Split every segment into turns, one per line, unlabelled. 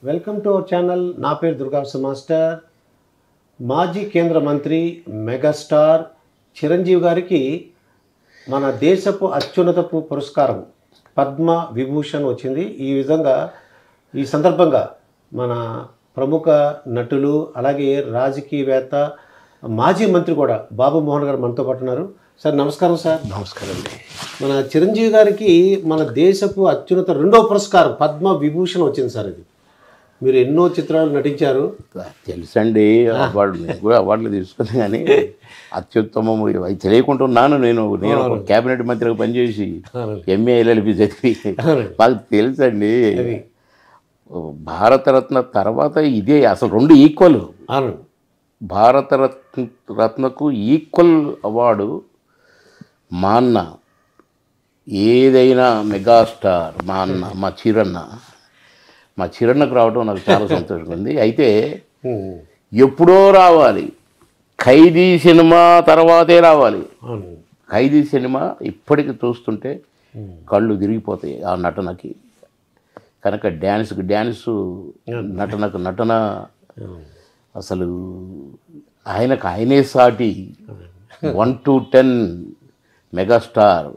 Welcome to our channel. నా పేరు దుర్గాసు master. మాజీ కేంద్ర మంత్రి మెగాస్టార్ చిరంజీవి గారికి మన దేశపు అత్యున్నతపు పురస్కారం పద్మ విభూషణ్ వచ్చింది. ఈ సందర్భంగా మన ప్రముఖ నటులు అలాగే రాజకీయవేత్త మాజీ మంత్రి కూడా బాబు మోహన్ గారు మనతో పాటు ఉన్నారు. సార్ నమస్కారం. సార్
నమస్కారం అండి.
మన చిరంజీవి గారికి మన దేశపు అత్యున్నత రెండో పురస్కారం పద్మ విభూషణ్ వచ్చింది. సార్ ఇది మీరు ఎన్నో చిత్రాలు నటించారు,
తెలుసండి. అవార్డు కూడా అవార్డులు తీసుకున్నాను, కానీ అత్యుత్తమం అవి తెలియకుంటున్నాను. నేను ఒక క్యాబినెట్ మంత్రిగా పనిచేసి ఎంఏ LLB చదివి మాకు తెలుసండి. భారతరత్న తర్వాత ఇదే అసలు రెండు ఈక్వల్. భారతరత్నకు ఈక్వల్ అవార్డు మా అన్న, ఏదైనా మెగాస్టార్ మా అన్న, మా చిరణకు రావడం నాకు చాలా సంతోషంగా ఉంది. అయితే ఎప్పుడో రావాలి, ఖైదీ సినిమా తర్వాతే రావాలి. ఖైదీ సినిమా ఇప్పటికి చూస్తుంటే కళ్ళు తిరిగిపోతాయి ఆ నటనకి. కనుక డ్యాన్సు నటన అసలు ఆయనే సాటి 1 to 10 మెగాస్టార్.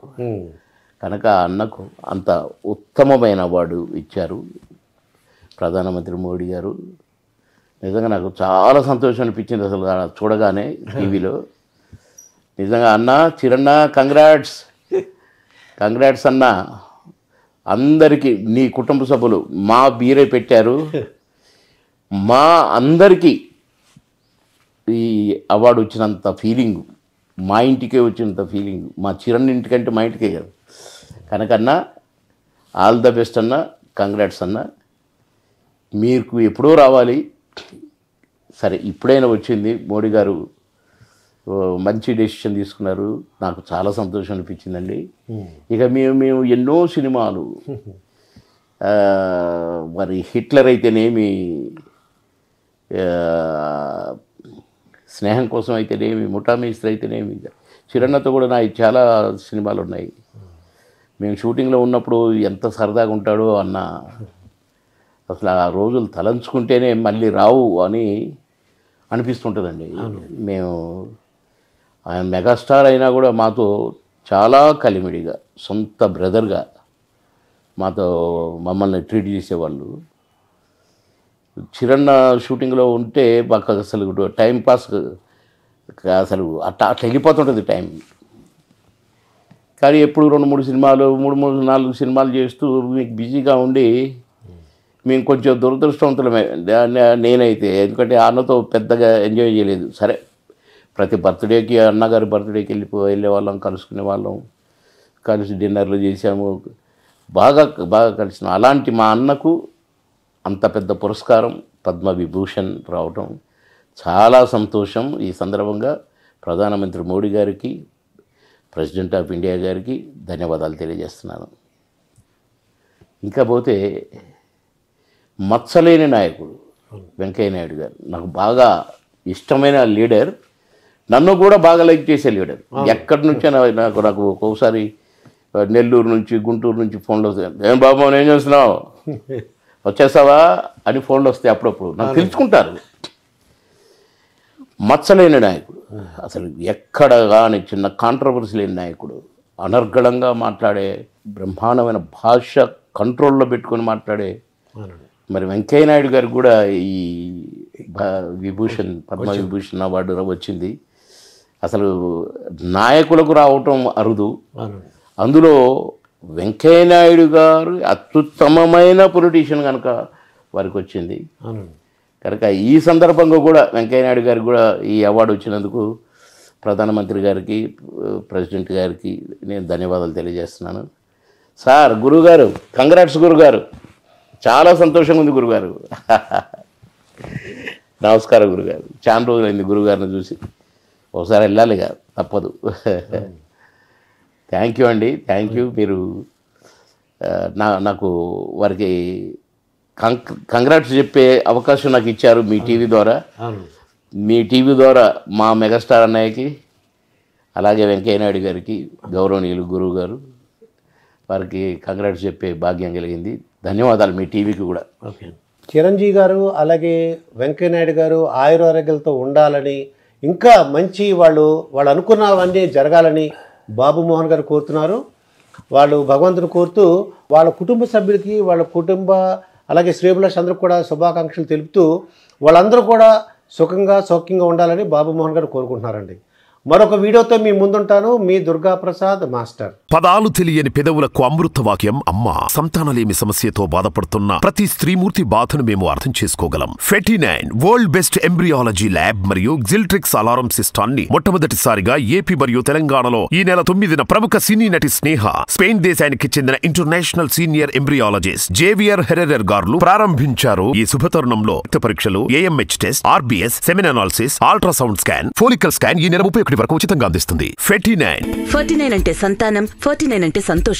కనుక అన్నకు అంత ఉత్తమమైన అవార్డు ఇచ్చారు ప్రధానమంత్రి మోడీ గారు. నిజంగా నాకు చాలా సంతోషం అనిపించింది అసలు చూడగానే టీవీలో. నిజంగా అన్న, చిరన్న, కంగ్రాట్స్ అన్న. అందరికీ నీ కుటుంబ సభ్యులు మా బీరే పెట్టారు, మా అందరికీ ఈ అవార్డు వచ్చినంత ఫీలింగ్, మా ఇంటికే వచ్చినంత ఫీలింగ్ మా చిరణ్ ఇంటికంటే మా ఇంటికే కదా. కనుకన్నా ఆల్ ద బెస్ట్ అన్న, కంగ్రాట్స్ అన్న. మీకు ఎప్పుడో రావాలి, సరే ఇప్పుడైనా వచ్చింది. మోడీ గారు మంచి డెసిషన్ తీసుకున్నారు, నాకు చాలా సంతోషం అనిపించిందండి. ఇక మేము ఎన్నో సినిమాలు, మరి హిట్లర్ అయితేనేమి, స్నేహం కోసం అయితేనేమి, ముఠా మేస్త్రి అయితేనేమి, చిరణతో కూడా నా చాలా సినిమాలు ఉన్నాయి. మేము షూటింగ్లో ఉన్నప్పుడు ఎంత సరదాగా ఉంటాడో అన్న. అసలు ఆ రోజులు తలంచుకుంటేనే మళ్ళీ రావు అని అనిపిస్తుంటుందండి. మేము ఆయన మెగాస్టార్ అయినా కూడా మాతో చాలా కలిమిడిగా, సొంత బ్రదర్గా మమ్మల్ని ట్రీట్ చేసేవాళ్ళు. చిరణ్ షూటింగ్లో ఉంటే మాకు అసలు టైం పాస్ అసలు అట్లా వెళ్ళిపోతుంటుంది టైం. కానీ ఎప్పుడు 2-3 సినిమాలు, 3-4 సినిమాలు చేస్తూ మీకు బిజీగా ఉండి మేము కొంచెం దురదృష్టవంతులమే నేనైతే. ఎందుకంటే అన్నతో పెద్దగా ఎంజాయ్ చేయలేదు. సరే ప్రతి బర్త్డేకి, అన్నగారి బర్త్డేకి వెళ్ళే వాళ్ళం, కలుసుకునే వాళ్ళం, కలిసి డిన్నర్లు చేసాము, బాగా కలిసినాం. అలాంటి మా అన్నకు అంత పెద్ద పురస్కారం పద్మ విభూషణ్ రావటం చాలా సంతోషం. ఈ సందర్భంగా ప్రధానమంత్రి మోడీ గారికి, ప్రెసిడెంట్ ఆఫ్ ఇండియా గారికి ధన్యవాదాలు తెలియజేస్తున్నాను. ఇంకా పోతే మచ్చలేని నాయకుడు వెంకయ్య నాయుడు గారు నాకు బాగా ఇష్టమైన లీడర్, నన్ను కూడా బాగా లైక్ చేసే లీడర్. ఎక్కడి నుంచో నాకు ఒక్కోసారి నెల్లూరు నుంచి, గుంటూరు నుంచి ఫోన్లు వస్తాయి. ఏం బాబు ఏం చేస్తున్నావు, వచ్చేసావా అని ఫోన్లు వస్తాయి. అప్పుడప్పుడు నాకు పిలుచుకుంటారు. మచ్చలేని నాయకుడు, అసలు ఎక్కడ కానీ చిన్న కాంట్రవర్సీ లేని నాయకుడు, అనర్గళంగా మాట్లాడే, బ్రహ్మాండమైన భాష కంట్రోల్లో పెట్టుకొని మాట్లాడే మరి వెంకయ్య నాయుడు గారికి కూడా ఈ పద్మ విభూషణ్ అవార్డు వచ్చింది. అసలు నాయకులకు రావటం అరుదు. అందులో వెంకయ్య నాయుడు గారు అత్యుత్తమమైన పొలిటీషియన్ కనుక వారికి వచ్చింది. కనుక ఈ సందర్భంగా కూడా వెంకయ్య నాయుడు గారికి కూడా ఈ అవార్డు వచ్చినందుకు ప్రధానమంత్రి గారికి, ప్రెసిడెంట్ గారికి నేను ధన్యవాదాలు తెలియజేస్తున్నాను. సార్, గురువుగారు కంగ్రాట్స్ గురుగారు, చాలా సంతోషంగా ఉంది గురుగారు. నమస్కారం గురుగారు, చాలా రోజులైంది గురుగారిని చూసి, ఒకసారి వెళ్ళాలిగా తప్పదు. థ్యాంక్ యూ అండి, థ్యాంక్ యూ. మీరు నాకు వారికి కంగ్రాట్స్ చెప్పే అవకాశం నాకు ఇచ్చారు మీ టీవీ ద్వారా. మీ టీవీ ద్వారా మా మెగాస్టార్ అన్నయ్యకి, అలాగే వెంకయ్య నాయుడు గారికి, గౌరవనీయులు గురువు గారు, వారికి కంగ్రాట్స్ చెప్పే భాగ్యం కలిగింది. ధన్యవాదాలు మీ టీవీకి కూడా.
ఓకే. చిరంజీవి గారు అలాగే వెంకయ్యనాయుడు గారు ఆయురారోగ్యాలతో ఉండాలని, ఇంకా మంచి వాళ్ళు అనుకున్నవన్నీ జరగాలని బాబు మోహన్ గారు కోరుతున్నారు. వాళ్ళు భగవంతుని కోరుతూ వాళ్ళ కుటుంబ సభ్యులకి, వాళ్ళ కుటుంబ అలాగే శ్రేభిలాష్ అందరూ కూడా శుభాకాంక్షలు తెలుపుతూ వాళ్ళందరూ కూడా సుఖంగా సౌఖ్యంగా ఉండాలని బాబు మోహన్ గారు కోరుకుంటున్నారండి. మరొక వీడియోతో మీ ముందుంటాను. మీ దుర్గాప్రసాద్ మాస్టర్.
పదాలు తెలియని పెదవులకు అమృత వాక్యం అమ్మ. సంతానలేమి సమస్యతో బాధపడుతున్న ప్రతి స్త్రీమూర్తి బాధను మేము అర్థం చేసుకోగలం. Fertinine world best embryology lab మరియు జిల్ట్రిక్స్ అలారం సిస్టాన్ని మొట్టమొదటిసారిగా ఏపీ మరియు తెలంగాణలో ఈ నెల 9న ప్రముఖ సినీ నటి స్నేహ, స్పెయిన్ దేశానికి చెందిన international senior embryologist Javier Herrera గారు ప్రారంభించారు. ఈ శుభతరుణంలో రక్త పరీక్షలు, AMH test, RBS, semen analysis, ultrasound scan, follicle scan ఈ నెల 31 వరకు ఉచితంగా అందిస్తుంది. 49
అంటే సంతానం, 49 అంటే సంతోషం.